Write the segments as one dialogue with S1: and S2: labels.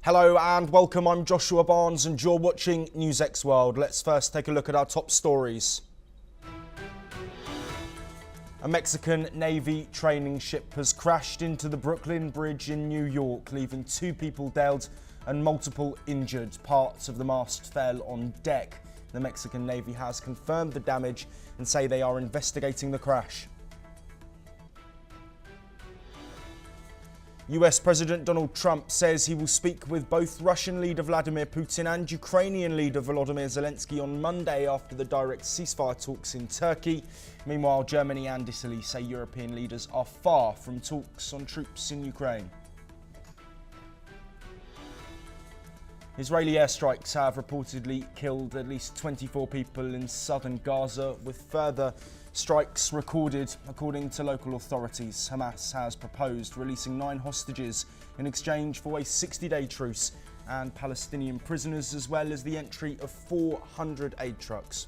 S1: Hello and welcome, I'm Joshua Barnes and you're watching NewsX World. Let's first take a look at our top stories. A Mexican Navy training ship has crashed into the Brooklyn Bridge in New York, leaving 2 people dead and multiple injured. Parts of the mast fell on deck. The Mexican Navy has confirmed the damage and say they are investigating the crash. US President Donald Trump says he will speak with both Russian leader Vladimir Putin and Ukrainian leader Volodymyr Zelensky on Monday after the direct ceasefire talks in Turkey. Meanwhile, Germany and Italy say European leaders are far from talks on troops in Ukraine. Israeli airstrikes have reportedly killed at least 24 people in southern Gaza, with further strikes recorded. According to local authorities, Hamas has proposed releasing 9 hostages in exchange for a 60-day truce and Palestinian prisoners, as well as the entry of 400 aid trucks.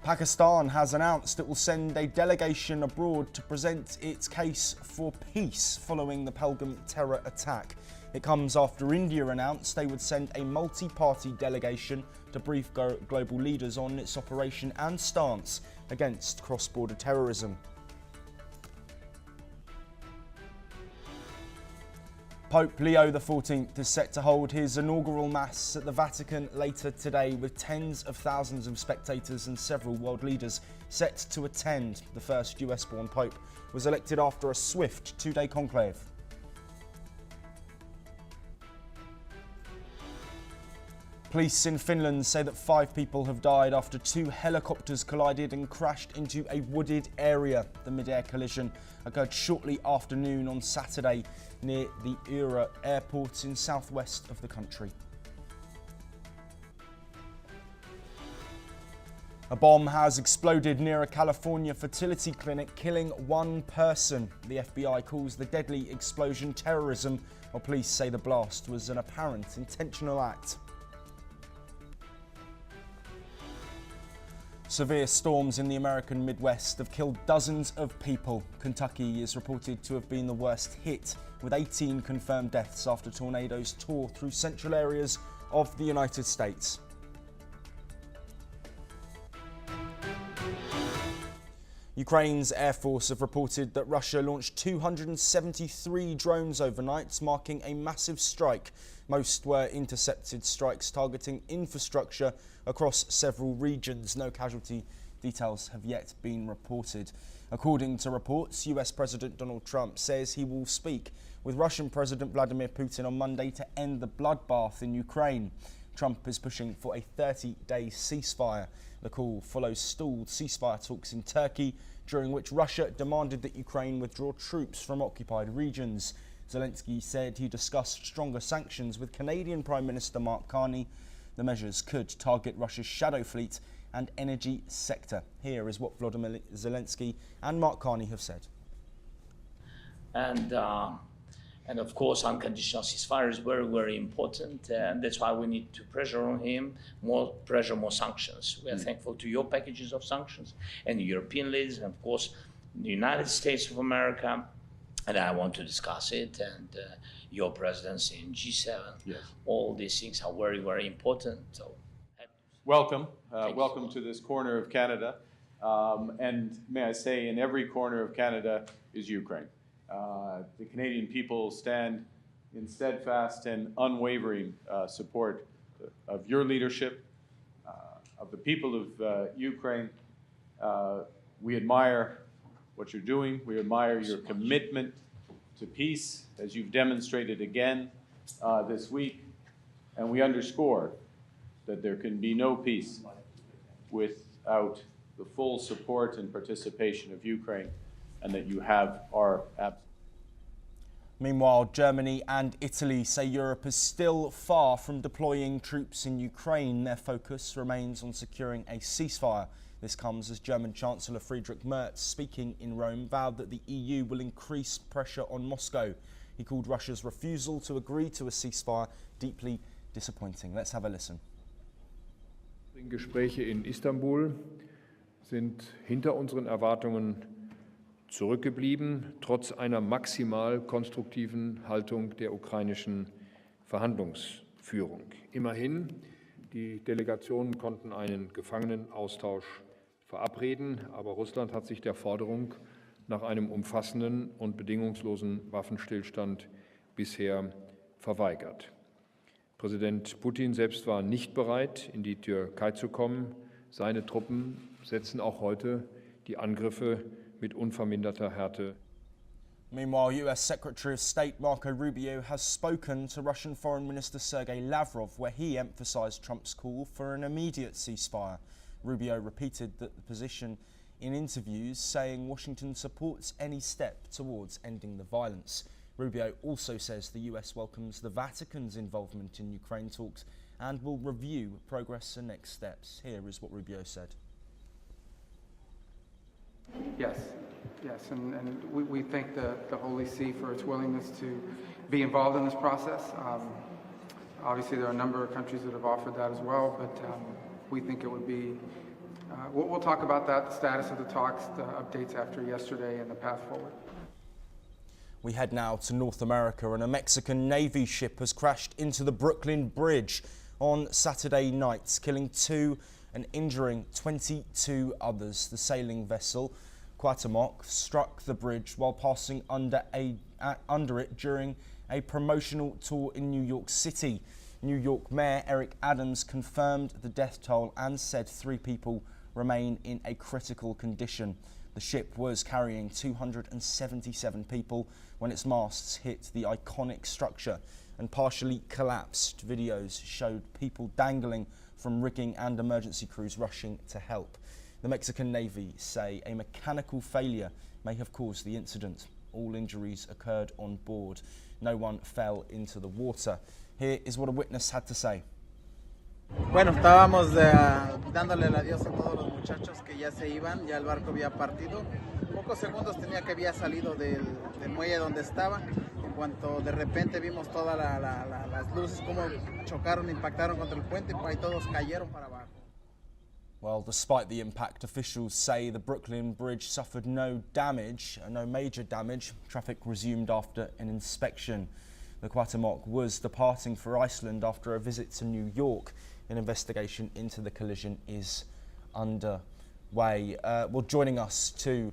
S1: Pakistan has announced it will send a delegation abroad to present its case for peace following the Pahalgam terror attack. It comes after India announced they would send a multi-party delegation to brief global leaders on its operation and stance against cross-border terrorism. Pope Leo XIV is set to hold his inaugural Mass at the Vatican later today, with tens of thousands of spectators and several world leaders set to attend. The first US-born Pope was elected after a swift 2-day conclave. Police in Finland say that 5 people have died after 2 helicopters collided and crashed into a wooded area. The mid-air collision occurred shortly after noon on Saturday near the Ura airport in southwest of the country. A bomb has exploded near a California fertility clinic, killing 1 person. The FBI calls the deadly explosion terrorism, while police say the blast was an apparent intentional act. Severe storms in the American Midwest have killed dozens of people. Kentucky is reported to have been the worst hit, with 18 confirmed deaths after tornadoes tore through central areas of the United States. Ukraine's Air Force have reported that Russia launched 273 drones overnight, marking a massive strike. Most were intercepted strikes targeting infrastructure across several regions. No casualty details have yet been reported. According to reports, US President Donald Trump says he will speak with Russian President Vladimir Putin on Monday to end the bloodbath in Ukraine. Trump is pushing for a 30-day ceasefire. The call follows stalled ceasefire talks in Turkey, during which Russia demanded that Ukraine withdraw troops from occupied regions. Zelensky said he discussed stronger sanctions with Canadian Prime Minister Mark Carney. The measures could target Russia's shadow fleet and energy sector. Here is what Volodymyr Zelensky and Mark Carney have said.
S2: And of course, unconditional ceasefire is very, very important. And that's why we need to pressure on him, more pressure, more sanctions. We are thankful to your packages of sanctions and the European leaders, and of course, the United States of America. And I want to discuss it, and your presidency in G7.
S3: Yes.
S2: All these things are very, very important. So,
S3: welcome to this corner of Canada. And may I say, in every corner of Canada is Ukraine. The Canadian people stand in steadfast and unwavering support of your leadership, of the people of Ukraine. We admire what you're doing. We admire your commitment to peace, as you've demonstrated again this week. And we underscore that there can be no peace without the full support and participation of Ukraine, and that you have our absolute.
S1: Meanwhile, Germany and Italy say Europe is still far from deploying troops in Ukraine. Their focus remains on securing a ceasefire. This comes as German Chancellor Friedrich Merz, speaking in Rome, vowed that the EU will increase pressure on Moscow. He called Russia's refusal to agree to a ceasefire deeply disappointing. Let's have a listen.
S4: Gespräche in Istanbul sind hinter unseren Erwartungen zurückgeblieben, trotz einer maximal konstruktiven Haltung der ukrainischen Verhandlungsführung. Immerhin, die Delegationen konnten einen Gefangenenaustausch verabreden, aber Russland hat sich der Forderung nach einem umfassenden und bedingungslosen Waffenstillstand bisher verweigert. Präsident Putin selbst war nicht bereit, in die Türkei zu kommen. Seine Truppen setzen auch heute die Angriffe mit unverminderter Härte.
S1: Meanwhile, US Secretary of State Marco Rubio has spoken to Russian Foreign Minister Sergei Lavrov, where he emphasised Trump's call for an immediate ceasefire. Rubio repeated that the position in interviews, saying Washington supports any step towards ending the violence. Rubio also says the US welcomes the Vatican's involvement in Ukraine talks and will review progress and next steps. Here is what Rubio said.
S5: Yes, and we thank the Holy See for its willingness to be involved in this process. Obviously, there are a number of countries that have offered that as well, but we think it would be, we'll talk about that, the status of the talks, the updates after yesterday and the path forward.
S1: We head now to North America, and a Mexican Navy ship has crashed into the Brooklyn Bridge on Saturday night, killing 2 and injuring 22 others. The sailing vessel Cuauhtémoc struck the bridge while passing under it during a promotional tour in New York City. New York Mayor Eric Adams confirmed the death toll and said 3 people remain in a critical condition. The ship was carrying 277 people when its masts hit the iconic structure and partially collapsed. Videos showed people dangling from rigging and emergency crews rushing to help. The Mexican Navy say a mechanical failure may have caused the incident. All injuries occurred on board. No one fell into the water. Here is what a witness had to say.
S6: Bueno, estábamos dándole el adiós a todos los muchachos que ya se iban, ya el barco había partido. Pocos segundos tenía que había salido del muelle donde estaba. En cuanto de repente vimos todas las luces, cómo chocaron, impactaron contra el puente, y todos cayeron para abajo.
S1: Well, despite the impact, officials say the Brooklyn Bridge suffered no major damage. Traffic resumed after an inspection. The Cuauhtémoc was departing for Iceland after a visit to New York. An investigation into the collision is underway. Well, joining us to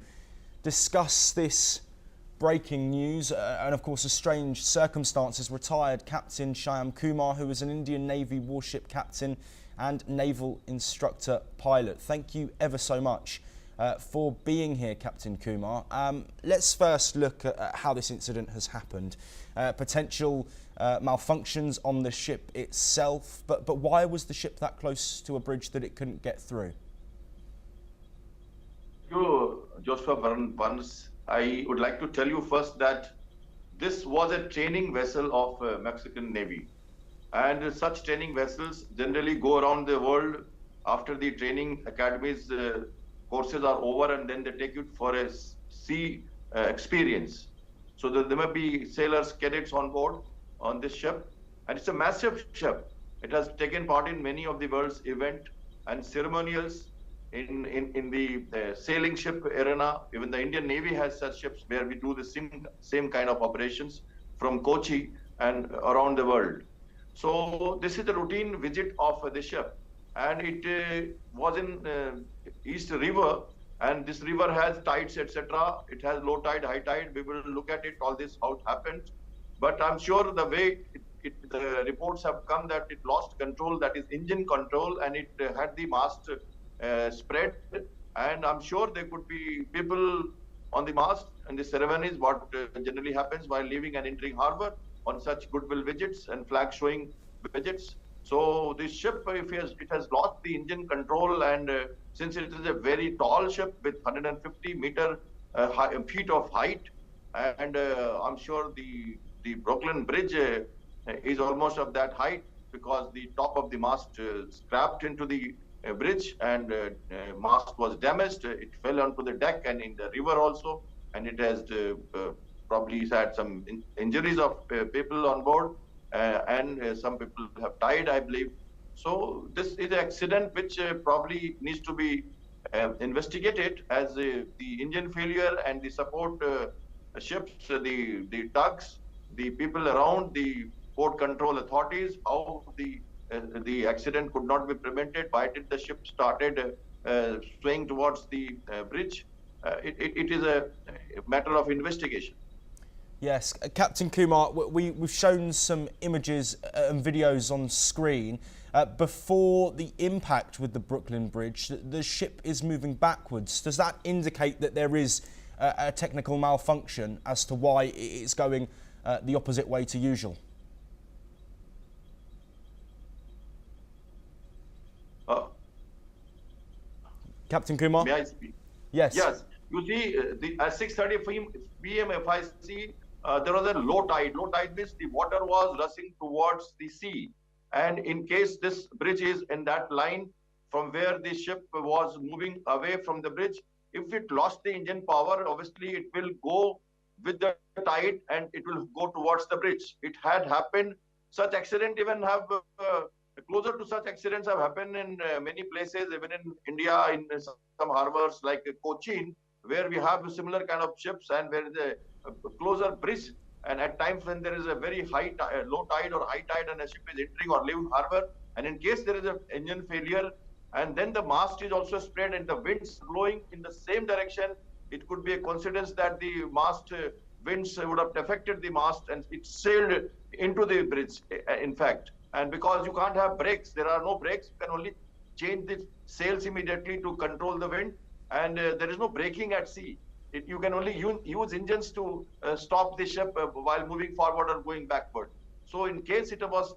S1: discuss this breaking news and of course a strange circumstances, retired Captain Shyamkumar, who is an Indian Navy warship captain and naval instructor pilot. Thank you ever so much for being here, Captain Kumar. Let's first look at how this incident has happened. Potential malfunctions on the ship itself, but why was the ship that close to a bridge that it couldn't get through?
S7: Joshua Barnes, I would like to tell you first that this was a training vessel of Mexican Navy. And such training vessels generally go around the world after the training academies courses are over, and then they take you for a sea experience. So there may be sailors, cadets on board on this ship, and it's a massive ship. It has taken part in many of the world's event and ceremonials in the sailing ship arena. Even the Indian Navy has such ships where we do the same kind of operations from Kochi and around the world. So this is the routine visit of the ship, and it was in East River, and this river has tides, etc. It has low tide, high tide. We will look at it, all this, how it happened. But I'm sure the way the reports have come that it lost control, that is engine control, and it had the mast spread. And I'm sure there could be people on the mast and the ceremonies, what generally happens while leaving and entering harbor on such goodwill visits and flag showing visits. So this ship, if it has lost the engine control, and since it is a very tall ship with 150 feet of height, and I'm sure the Brooklyn Bridge is almost of that height, because the top of the mast scrapped into the bridge, and mast was damaged. It fell onto the deck and in the river also, and it has probably had some injuries of people on board, and some people have died, I believe. So this is an accident which probably needs to be investigate it as the engine failure and the support ships, the tugs, the people around the port control authorities, how the accident could not be prevented. Why did the ship started swaying towards the bridge? It is a matter of investigation.
S1: Yes, Captain Kumar, we've shown some images and videos on screen. Before the impact with the Brooklyn Bridge, the ship is moving backwards. Does that indicate that there is a technical malfunction as to why it's going the opposite way to usual? Captain Kumar?
S7: May I speak?
S1: Yes.
S7: Yes. You see, at 6:30 p.m. FIC, there was a low tide. Low tide means the water was rushing towards the sea. And in case this bridge is in that line from where the ship was moving away from the bridge, if it lost the engine power, obviously it will go with the tide and it will go towards the bridge. It had happened. Such accident even have closer to such accidents have happened in many places, even in India, in some harbors like Cochin, where we have similar kind of ships and where the closer bridge. And at times when there is a very low tide or high tide and a ship is entering or leaving harbor, and in case there is an engine failure, and then the mast is also spread and the winds blowing in the same direction, it could be a coincidence that the mast winds would have affected the mast and it sailed into the bridge, in fact. And because you can't have brakes, there are no brakes, you can only change the sails immediately to control the wind, and there is no braking at sea. You can only use engines to stop the ship while moving forward or going backward. So in case it was,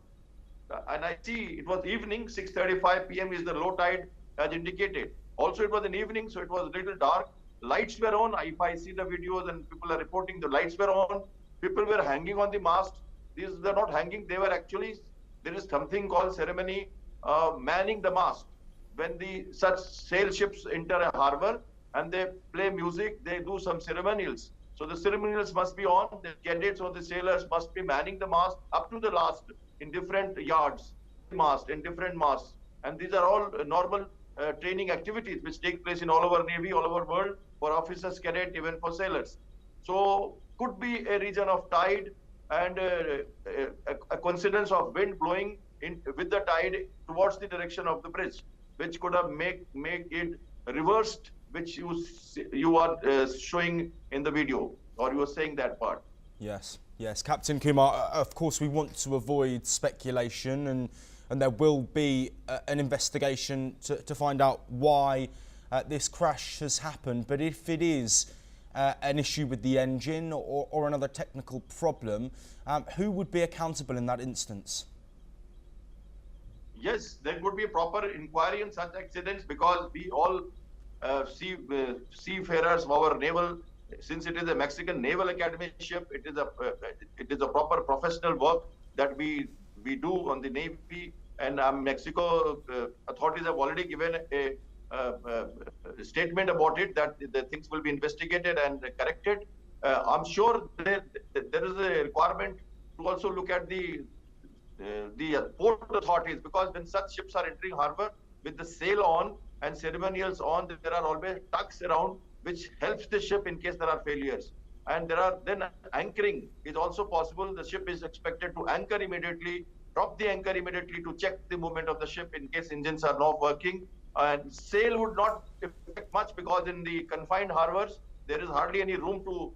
S7: and I see it was evening, 6:35 p.m. is the low tide as indicated. Also it was an evening, so it was a little dark. Lights were on. If I see the videos and people are reporting, the lights were on. People were hanging on the mast. These were not hanging, they were actually, there is something called ceremony manning the mast. When such sail ships enter a harbor and they play music, they do some ceremonials. So the ceremonials must be on. The cadets or the sailors must be manning the mast up to the last in different yards, in different masts. And these are all normal training activities which take place in all over Navy, all over world, for officers, cadet, even for sailors. So could be a region of tide and a coincidence of wind blowing with the tide towards the direction of the bridge, which could have make it reversed, which you are showing in the video, or you are saying that part.
S1: Yes, yes. Captain Kumar, of course we want to avoid speculation, and there will be an investigation to find out why this crash has happened. But if it is an issue with the engine or another technical problem, who would be accountable in that instance?
S7: Yes, there would be a proper inquiry in such accidents, because we all seafarers, our naval, since it is a Mexican Naval Academy ship, it is a proper professional work that we do on the Navy, and Mexico authorities have already given a statement about it, that the things will be investigated and corrected. I'm sure there is a requirement to also look at the port authorities, because when such ships are entering harbor with the sail on and ceremonials on, there are always tugs around which helps the ship in case there are failures. And there are then anchoring is also possible. The ship is expected to anchor immediately, drop the anchor immediately to check the movement of the ship in case engines are not working. And sail would not affect much, because in the confined harbors, there is hardly any room to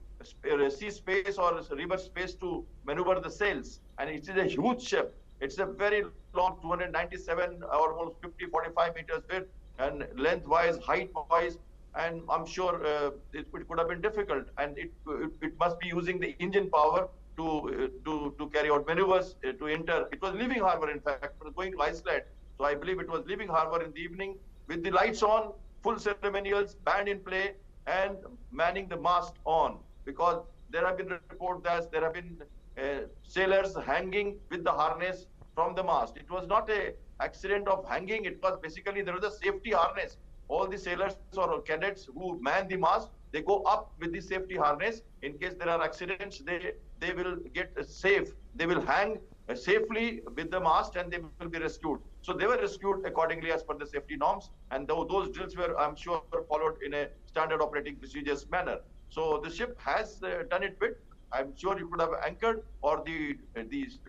S7: sea space or river space to maneuver the sails. And it is a huge ship. It's a very long, 297 or almost 50-45 meters width, and lengthwise, height-wise, and I'm sure it could have been difficult. And it must be using the engine power to carry out maneuvers to enter. It was leaving harbor, in fact, it was going to Iceland. So I believe it was leaving harbor in the evening with the lights on, full ceremonials, band in play, and manning the mast on. Because there have been reports that there have been sailors hanging with the harness from the mast. It was not a accident of hanging. It was basically, there was a safety harness. All the sailors or cadets who man the mast, they go up with the safety harness. In case there are accidents, they will get safe. They will hang safely with the mast and they will be rescued. So they were rescued accordingly as per the safety norms. And those drills were, I'm sure, followed in a standard operating procedures manner. So the ship has done it bit. I'm sure you could have anchored, or the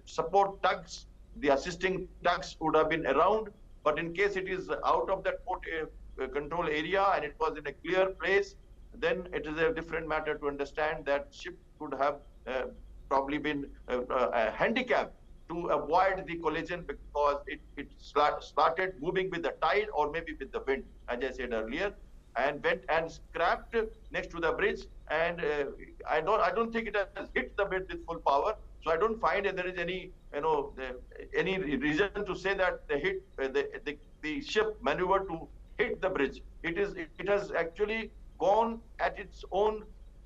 S7: support tugs, the assisting tugs would have been around. But in case it is out of that port control area and it was in a clear place, then it is a different matter to understand that ship could have probably been handicapped to avoid the collision, because it started moving with the tide or maybe with the wind, as I said earlier, and went and scrapped next to the bridge. And I don't think it has hit the bridge with full power. So I don't find that there is any any reason to say that the ship maneuvered to hit the bridge. It has actually gone at its own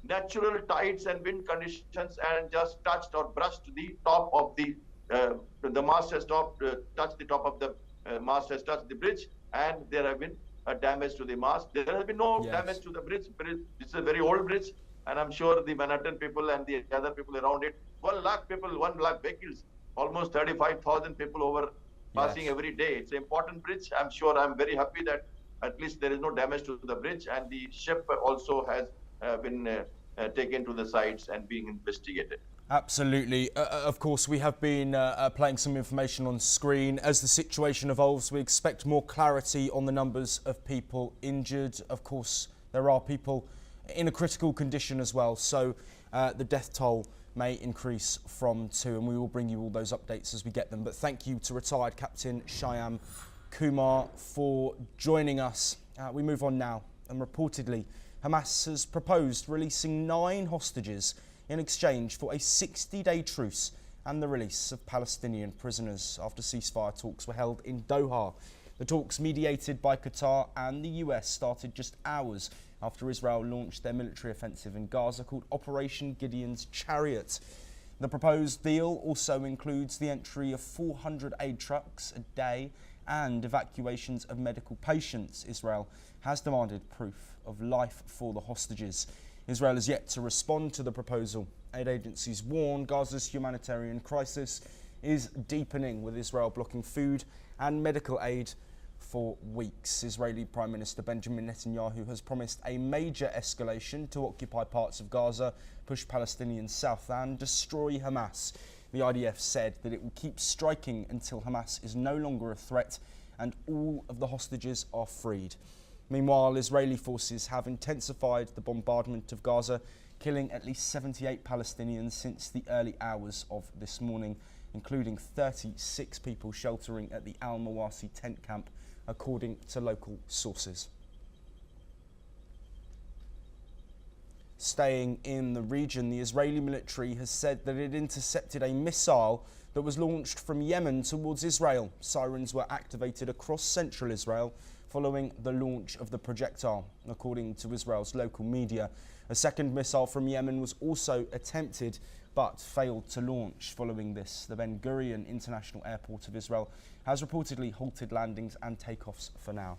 S7: natural tides and wind conditions and just touched or brushed the top of the mast has touched the top of the mast has touched the bridge, and there have been damage to the mast. There has been no damage to the bridge. It's a very old bridge, and I'm sure the Manhattan people and the other people around it, 1 lakh people, 1 lakh vehicles, almost 35,000 people over passing every day. It's an important bridge. I'm very happy that at least there is no damage to the bridge, and the ship also has been taken to the sites and being investigated.
S1: Absolutely. Of course, we have been playing some information on screen. As the situation evolves, we expect more clarity on the numbers of people injured. Of course, there are people in a critical condition as well, so the death toll may increase from 2, and we will bring you all those updates as we get them. But thank you to retired Captain Shyamkumar for joining us. We move on now, and reportedly, Hamas has proposed releasing 9 hostages in exchange for a 60-day truce and the release of Palestinian prisoners after ceasefire talks were held in Doha. The talks, mediated by Qatar and the US, started just hours after Israel launched their military offensive in Gaza called Operation Gideon's Chariot. The proposed deal also includes the entry of 400 aid trucks a day and evacuations of medical patients. Israel has demanded proof of life for the hostages. Israel has yet to respond to the proposal. Aid agencies warn Gaza's humanitarian crisis is deepening, with Israel blocking food and medical aid for weeks. Israeli Prime Minister Benjamin Netanyahu has promised a major escalation to occupy parts of Gaza, push Palestinians south and destroy Hamas. The IDF said that it will keep striking until Hamas is no longer a threat and all of the hostages are freed. Meanwhile, Israeli forces have intensified the bombardment of Gaza, killing at least 78 Palestinians since the early hours of this morning, including 36 people sheltering at the Al-Mawasi tent camp, according to local sources. Staying in the region, the Israeli military has said that it intercepted a missile that was launched from Yemen towards Israel. Sirens were activated across central Israel following the launch of the projectile, according to Israel's local media. A second missile from Yemen was also attempted but failed to launch. Following this, the Ben Gurion International Airport of Israel has reportedly halted landings and takeoffs for now.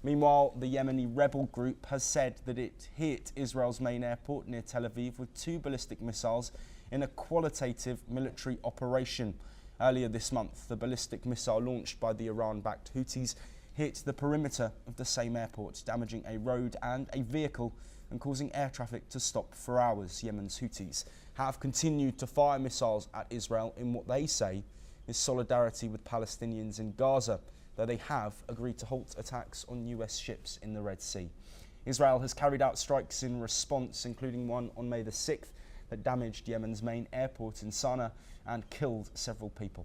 S1: Meanwhile, the Yemeni rebel group has said that it hit Israel's main airport near Tel Aviv with 2 ballistic missiles in a qualitative military operation. Earlier this month, the ballistic missile launched by the Iran-backed Houthis hit the perimeter of the same airport, damaging a road and a vehicle and causing air traffic to stop for hours. Yemen's Houthis have continued to fire missiles at Israel in what they say is solidarity with Palestinians in Gaza, though they have agreed to halt attacks on US ships in the Red Sea. Israel has carried out strikes in response, including one on May the 6th that damaged Yemen's main airport in Sana'a and killed several people.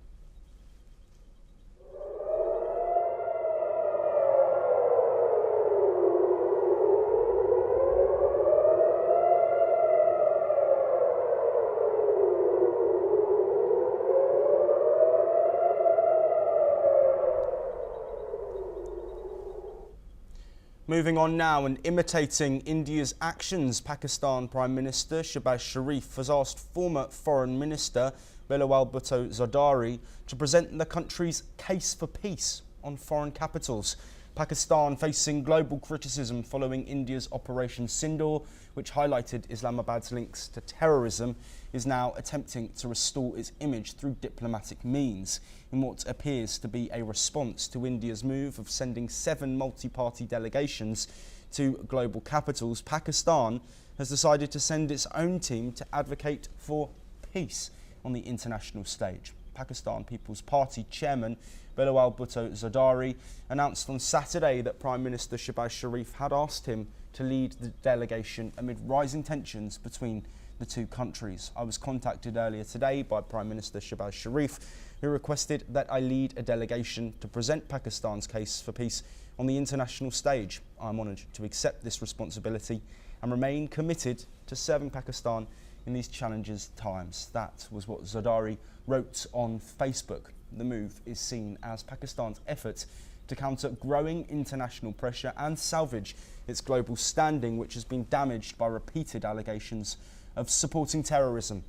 S1: Moving on now, and imitating India's actions, Pakistan Prime Minister Shehbaz Sharif has asked former Foreign Minister Bilawal Bhutto Zadari to present the country's case for peace on foreign capitals. Pakistan facing global criticism following India's Operation Sindoor, which highlighted Islamabad's links to terrorism, is now attempting to restore its image through diplomatic means, in what appears to be a response to India's move of sending 7 multi-party delegations to global capitals. Pakistan has decided to send its own team to advocate for peace on the international stage. Pakistan People's Party chairman Bilawal Bhutto Zadari announced on Saturday that Prime Minister Shehbaz Sharif had asked him to lead the delegation amid rising tensions between the two countries. I was contacted earlier today by Prime Minister Shehbaz Sharif, who requested that I lead a delegation to present Pakistan's case for peace on the international stage. I'm honoured to accept this responsibility and remain committed to serving Pakistan in these challenging times. That was what Zadari wrote on Facebook. The move is seen as Pakistan's effort to counter growing international pressure and salvage its global standing, which has been damaged by repeated allegations of supporting terrorism.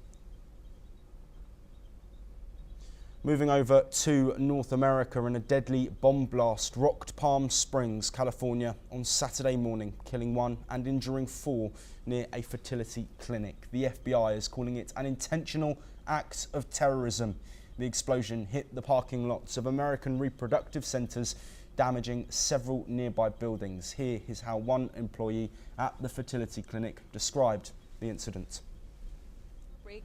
S1: Moving over to North America, and a deadly bomb blast rocked Palm Springs, California on Saturday morning, killing 1 and injuring 4 near a fertility clinic. The FBI is calling it an intentional act of terrorism. The explosion hit the parking lots of American reproductive centres, damaging several nearby buildings. Here is how one employee at the fertility clinic described the incident.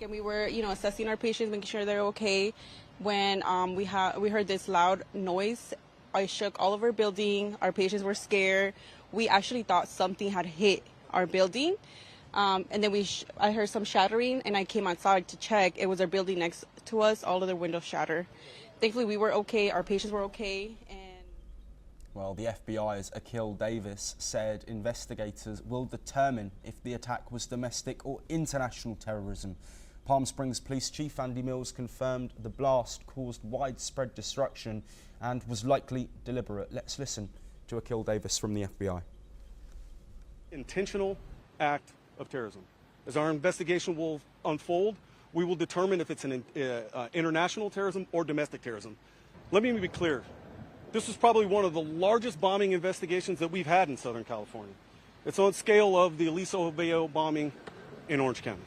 S8: And we were, assessing our patients, making sure they're okay. When we heard this loud noise, I shook all of our building. Our patients were scared. We actually thought something had hit our building. And then I heard some shattering, and I came outside to check. It was our building next to us. All of the windows shattered. Thankfully, we were okay. Our patients were okay.
S1: Well, the FBI's Akil Davis said investigators will determine if the attack was domestic or international terrorism. Palm Springs Police Chief Andy Mills confirmed the blast caused widespread destruction and was likely deliberate. Let's listen to Akil Davis from the FBI.
S9: Intentional act of terrorism. As our investigation will unfold, we will determine if it's an international terrorism or domestic terrorism. Let me be clear. This is probably one of the largest bombing investigations that we've had in Southern California. It's on scale of the Aliso Viejo bombing in Orange County.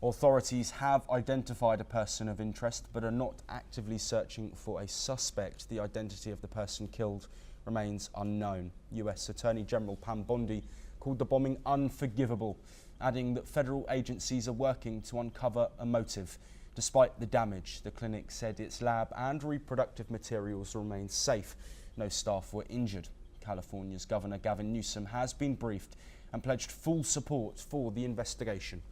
S1: Authorities have identified a person of interest but are not actively searching for a suspect. The identity of the person killed remains unknown. US Attorney General Pam Bondi called the bombing unforgivable, adding that federal agencies are working to uncover a motive. Despite the damage, the clinic said its lab and reproductive materials remain safe. No staff were injured. California's Governor Gavin Newsom has been briefed and pledged full support for the investigation.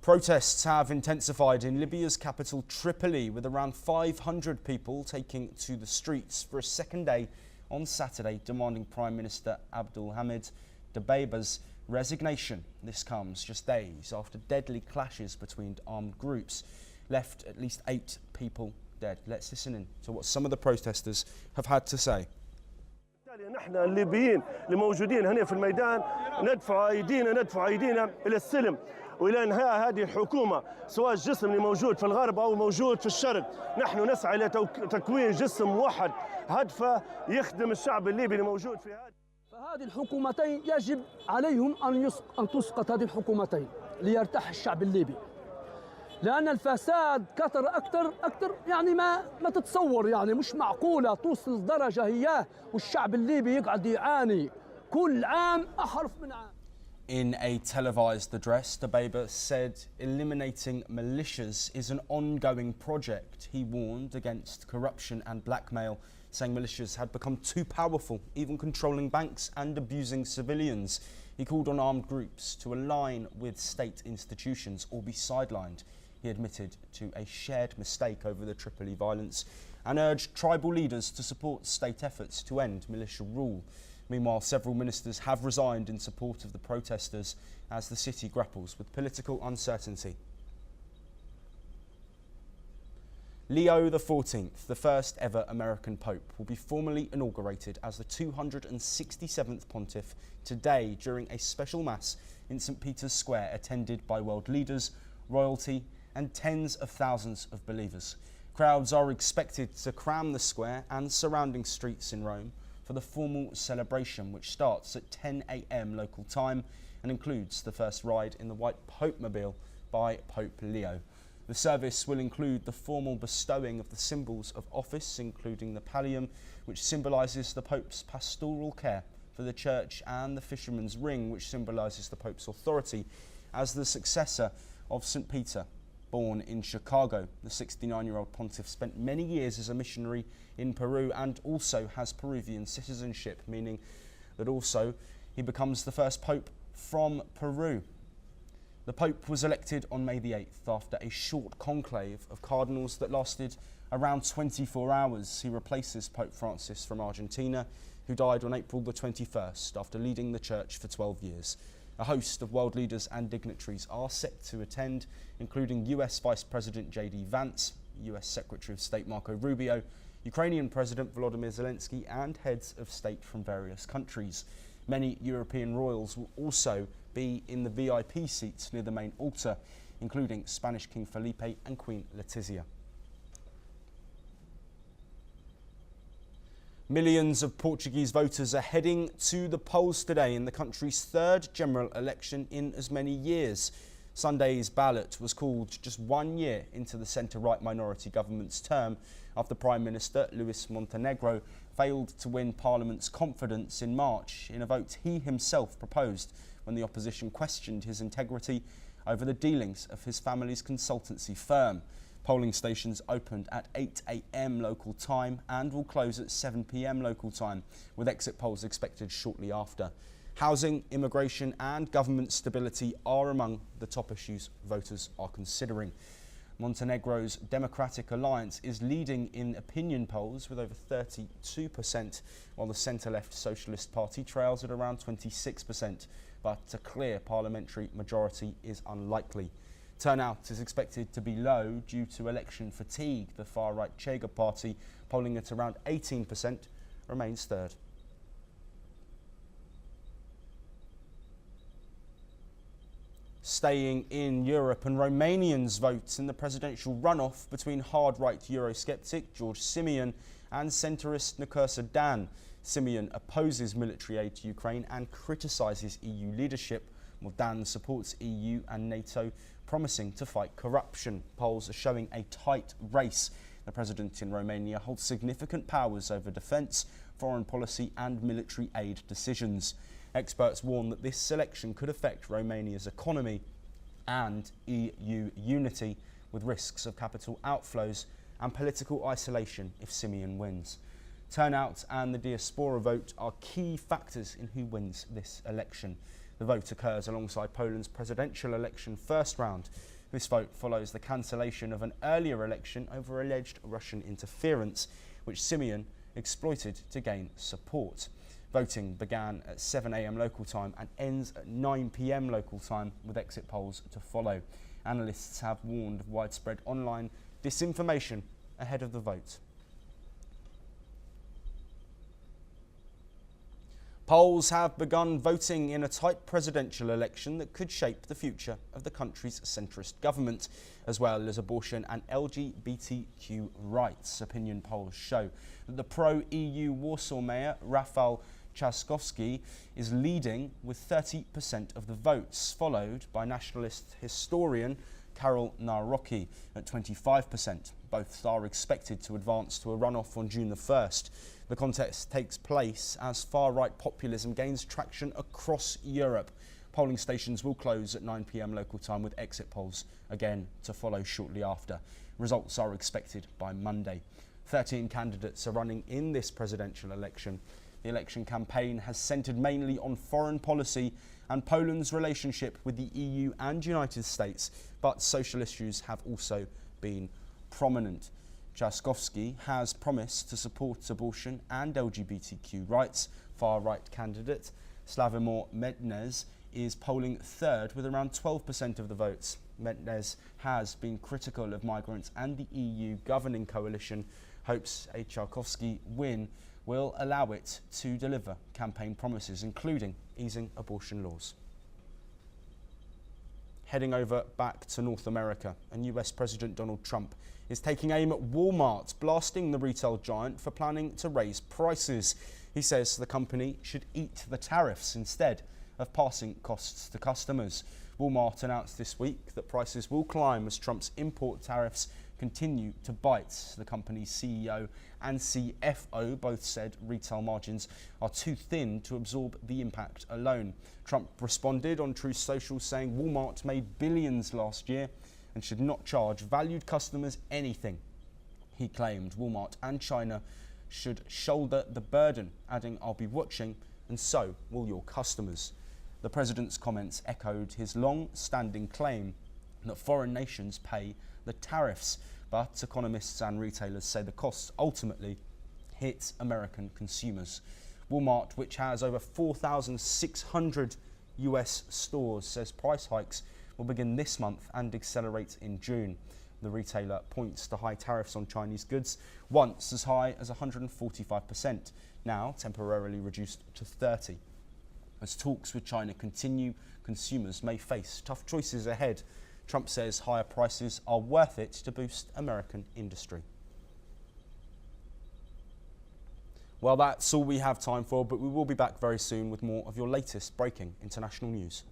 S1: Protests have intensified in Libya's capital Tripoli, with around 500 people taking to the streets for a second day on Saturday, demanding Prime Minister Abdelhamid Deibah's resignation. This comes just days after deadly clashes between armed groups left at least 8 people dead. Let's listen in to what some of the protesters have had to say.
S10: نحن الليبيين اللي موجودين هنا في الميدان ندفع ايدينا الى السلم والى انهاء هذه الحكومه، سواء الجسم اللي موجود في الغرب او موجود في الشرق. نحن نسعى الى تكوين جسم موحد هدفه يخدم الشعب الليبي اللي موجود في هذه.
S11: فهذه الحكومتين يجب عليهم أن تسقط هذه الحكومتين ليرتاح الشعب الليبي، لأن الفساد كثر أكثر يعني ما تتصور، يعني مش معقولة توصل درجة هي والشعب الليبي يقعد يعاني كل عام أحرف من عام.
S1: In a televised address, Deibah said eliminating militias is an ongoing project. He warned against corruption and blackmail, saying militias had become too powerful, even controlling banks and abusing civilians. He called on armed groups to align with state institutions or be sidelined. He admitted to a shared mistake over the Tripoli violence and urged tribal leaders to support state efforts to end militia rule. Meanwhile, several ministers have resigned in support of the protesters as the city grapples with political uncertainty. Leo XIV, the first ever American Pope, will be formally inaugurated as the 267th Pontiff today during a special Mass in St. Peter's Square, attended by world leaders, royalty and tens of thousands of believers. Crowds are expected to cram the square and surrounding streets in Rome for the formal celebration, which starts at 10 a.m. local time and includes the first ride in the White Pope-mobile by Pope Leo. The service will include the formal bestowing of the symbols of office, including the pallium, which symbolises the Pope's pastoral care for the Church, and the Fisherman's Ring, which symbolises the Pope's authority as the successor of St. Peter. Born in Chicago, the 69-year-old pontiff spent many years as a missionary in Peru and also has Peruvian citizenship, meaning that also he becomes the first pope from Peru. The Pope was elected on May the 8th after a short conclave of cardinals that lasted around 24 hours. He replaces Pope Francis from Argentina, who died on April the 21st after leading the Church for 12 years. A host of world leaders and dignitaries are set to attend, including US Vice President J.D. Vance, US Secretary of State Marco Rubio, Ukrainian President Volodymyr Zelensky, and heads of state from various countries. Many European royals will also be in the VIP seats near the main altar, including Spanish King Felipe and Queen Letizia. Millions of Portuguese voters are heading to the polls today in the country's third general election in as many years. Sunday's ballot was called just 1 year into the centre-right minority government's term after Prime Minister Luis Montenegro failed to win Parliament's confidence in March in a vote he himself proposed when the opposition questioned his integrity over the dealings of his family's consultancy firm. Polling stations opened at 8 a.m. local time and will close at 7 p.m. local time, with exit polls expected shortly after. Housing, immigration and government stability are among the top issues voters are considering. Montenegro's Democratic Alliance is leading in opinion polls with over 32%, while the centre-left Socialist Party trails at around 26%, but a clear parliamentary majority is unlikely. Turnout is expected to be low due to election fatigue. The far-right Chega party, polling at around 18%, remains third. Staying in Europe, and Romanians vote in the presidential runoff between hard-right Eurosceptic George Simion and centrist Nicursa Dan. Simion opposes military aid to Ukraine and criticises EU leadership, while Dan supports EU and NATO, promising to fight corruption. Polls are showing a tight race. The president in Romania holds significant powers over defence, foreign policy and military aid decisions. Experts warn that this election could affect Romania's economy and EU unity, with risks of capital outflows and political isolation if Simion wins. Turnout and the diaspora vote are key factors in who wins this election. The vote occurs alongside Poland's presidential election first round. This vote follows the cancellation of an earlier election over alleged Russian interference, which Simion exploited to gain support. Voting began at 7 a.m. local time and ends at 9 p.m. local time, with exit polls to follow. Analysts have warned of widespread online disinformation ahead of the vote. Poles have begun voting in a tight presidential election that could shape the future of the country's centrist government, as well as abortion and LGBTQ rights. Opinion polls show that the pro-EU Warsaw mayor, Rafał Trzaskowski, is leading with 30% of the votes, followed by nationalist historian Karol Nawrocki at 25%. Both are expected to advance to a runoff on June the 1st. The contest takes place as far-right populism gains traction across Europe. Polling stations will close at 9 p.m. local time, with exit polls again to follow shortly after. Results are expected by Monday. 13 candidates are running in this presidential election. The election campaign has centred mainly on foreign policy and Poland's relationship with the EU and United States, but social issues have also been prominent. Trzaskowski has promised to support abortion and LGBTQ rights. Far-right candidate Sławomir Mednes is polling third with around 12% of the votes. Mednes has been critical of migrants, and the EU governing coalition hopes a Trzaskowski win will allow it to deliver campaign promises, including easing abortion laws. heading over back to North America, and US President Donald Trump is taking aim at Walmart, blasting the retail giant for planning to raise prices. He says the company should eat the tariffs instead of passing costs to customers. Walmart announced this week that prices will climb as Trump's import tariffs continue to bite. The company's CEO and CFO both said retail margins are too thin to absorb the impact alone. Trump responded on Truth Social saying Walmart made billions last year and should not charge valued customers anything. He claimed Walmart and China should shoulder the burden, adding, "I'll be watching, and so will your customers." The president's comments echoed his long-standing claim that foreign nations pay the tariffs, but economists and retailers say the costs ultimately hit American consumers. Walmart, which has over 4,600 US stores, says price hikes will begin this month and accelerate in June. The retailer points to high tariffs on Chinese goods, once as high as 145%, now temporarily reduced to 30%. As talks with China continue, consumers may face tough choices ahead. Trump says higher prices are worth it to boost American industry. Well, that's all we have time for, but we will be back very soon with more of your latest breaking international news.